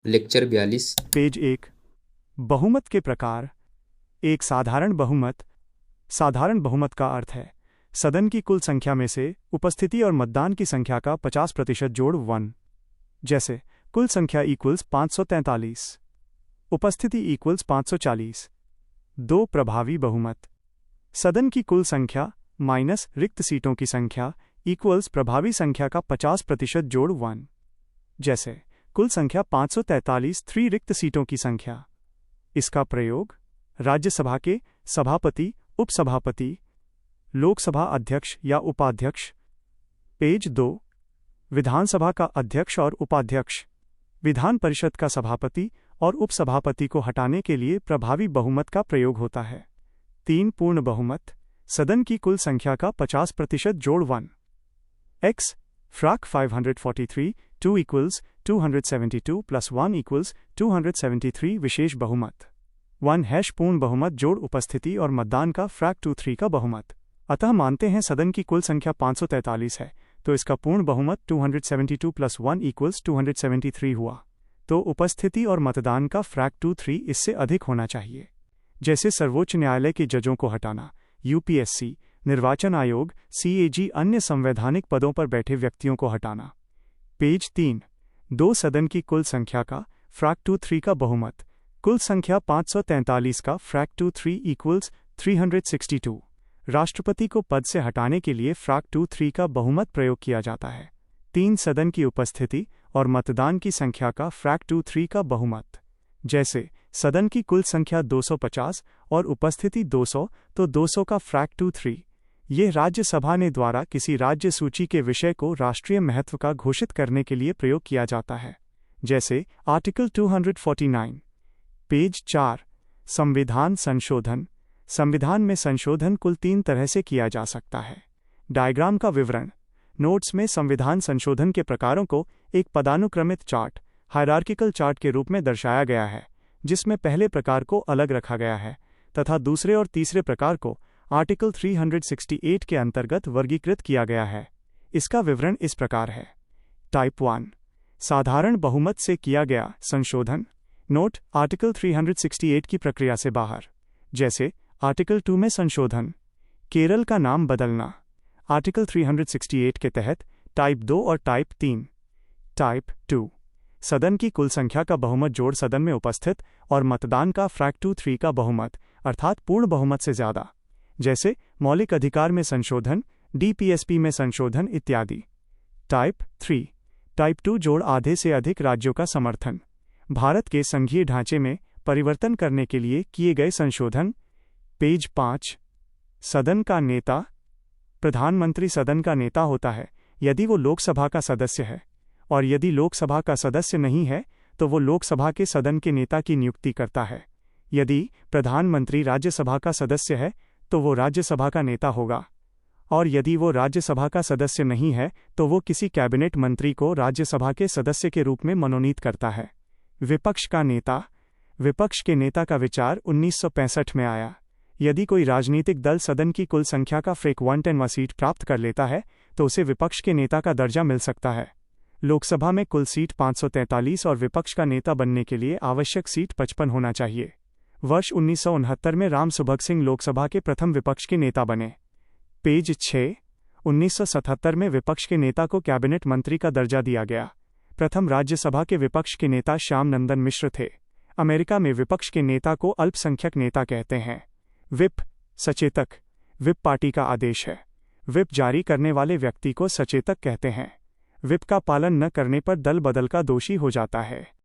Lecture 42। Page 1। बहुमत के प्रकार। एक साधारण बहुमत। साधारण बहुमत का अर्थ है सदन की कुल संख्या में से उपस्थिति और मतदान की संख्या का 50% जोड़ 1। जैसे कुल संख्या इक्वल्स 543, उपस्थिति इक्वल्स 540। दो प्रभावी बहुमत। सदन की कुल संख्या माइनस रिक्त सीटों की संख्या इक्वल्स प्रभावी संख्या का 50% जोड़ 1। जैसे कुल संख्या 543 3 रिक्त सीटों की संख्या। इसका प्रयोग राज्यसभा के सभापति, उपसभापति, लोकसभा अध्यक्ष या उपाध्यक्ष। पेज 2। विधानसभा का अध्यक्ष और उपाध्यक्ष, विधान परिषद का सभापति और उपसभापति को हटाने के लिए प्रभावी बहुमत का प्रयोग होता है। 3 पूर्ण बहुमत। सदन की कुल संख्या का 50% जोड़ 1। X frock 543 2 equals 272 plus 1 equals 273 विशेष बहुमत। 1 पूर्ण बहुमत जोड़ उपस्थिति और मतदान का फ्रैक 2 3 का बहुमत। अतः मानते हैं सदन की कुल संख्या 543 है, तो इसका पूर्ण बहुमत 272 प्लस 1 इक्वल्स 273 हुआ। तो उपस्थिति और मतदान का फ्रैक 2 3 इससे अधिक होना चाहिए। जैसे सर्वोच्च न्यायालय के जजों को हटाना, यूपीएससी, निर्वाचन आयोग, सीएजी, अन्य संवैधानिक पदों पर बैठे व्यक्तियों को हटाना। पेज 3। दो सदन की कुल संख्या का फ्रैक 2 3 का बहुमत। कुल संख्या 543 का फ्रैक 2 3 इक्वल्स 362। राष्ट्रपति को पद से हटाने के लिए फ्रैक 2 3 का बहुमत प्रयोग किया जाता है। 3 सदन की उपस्थिति और मतदान की संख्या का फ्रैक 2 3 का बहुमत। जैसे सदन की कुल संख्या 250 और उपस्थिति 200, तो 200 का फ्रैक 2 3। यह राज्यसभा ने द्वारा किसी राज्य सूची के विषय को राष्ट्रीय महत्व का घोषित करने के लिए प्रयोग किया जाता है। जैसे आर्टिकल 249। पेज 4। संविधान संशोधन। संविधान में संशोधन कुल 3 तरह से किया जा सकता है। डायग्राम का विवरण। नोट्स में संविधान संशोधन के प्रकारों को एक पदानुक्रमित चार्ट, हायरार्किकल चार्ट के रूप में दर्शाया गया है, जिसमें पहले प्रकार को अलग रखा गया है तथा दूसरे और तीसरे प्रकार को आर्टिकल 368 के अंतर्गत वर्गीकृत किया गया है। इसका विवरण इस प्रकार है। टाइप 1 साधारण बहुमत से किया गया संशोधन। नोट: आर्टिकल 368 की प्रक्रिया से बाहर। जैसे आर्टिकल 2 में संशोधन, केरल का नाम बदलना। आर्टिकल 368 के तहत टाइप 2 और टाइप 3। टाइप 2 सदन की कुल संख्या का बहुमत जोड़ सदन में उपस्थित और मतदान का फ्रैक 2 3 का बहुमत, अर्थात पूर्ण बहुमत से ज्यादा। जैसे मौलिक अधिकार में संशोधन, डीपीएसपी में संशोधन इत्यादि। टाइप 3 टाइप 2 जोड़ आधे से अधिक राज्यों का समर्थन। भारत के संघीय ढांचे में परिवर्तन करने के लिए किए गए संशोधन। पेज 5। सदन का नेता। प्रधानमंत्री सदन का नेता होता है यदि वो लोकसभा का सदस्य है, और यदि लोकसभा का सदस्य नहीं है तो वो लोकसभा के सदन के नेता की नियुक्ति करता है। यदि प्रधानमंत्री राज्यसभा का सदस्य है तो वो राज्यसभा का नेता होगा, और यदि वो राज्यसभा का सदस्य नहीं है तो वो किसी कैबिनेट मंत्री को राज्यसभा के सदस्य के रूप में मनोनीत करता है। विपक्ष का नेता। विपक्ष के नेता का विचार 1965 में आया। यदि कोई राजनीतिक दल सदन की कुल संख्या का फ्रैक 110वां सीट प्राप्त कर लेता है तो उसे विपक्ष के नेता का दर्जा मिल सकता है। लोकसभा में कुल सीट 543 और विपक्ष का नेता बनने के लिए आवश्यक सीट 55 होना चाहिए। वर्ष 1969 में राम सुभग सिंह लोकसभा के प्रथम विपक्ष के नेता बने। पेज 6। 1977 में विपक्ष के नेता को कैबिनेट मंत्री का दर्जा दिया गया। प्रथम राज्यसभा के विपक्ष के नेता श्याम नंदन मिश्र थे। अमेरिका में विपक्ष के नेता को अल्पसंख्यक नेता कहते हैं। विप सचेतक। विप पार्टी का आदेश है। विप जारी करने वाले व्यक्ति को सचेतक कहते हैं। विप का पालन न करने पर दल बदल का दोषी हो जाता है।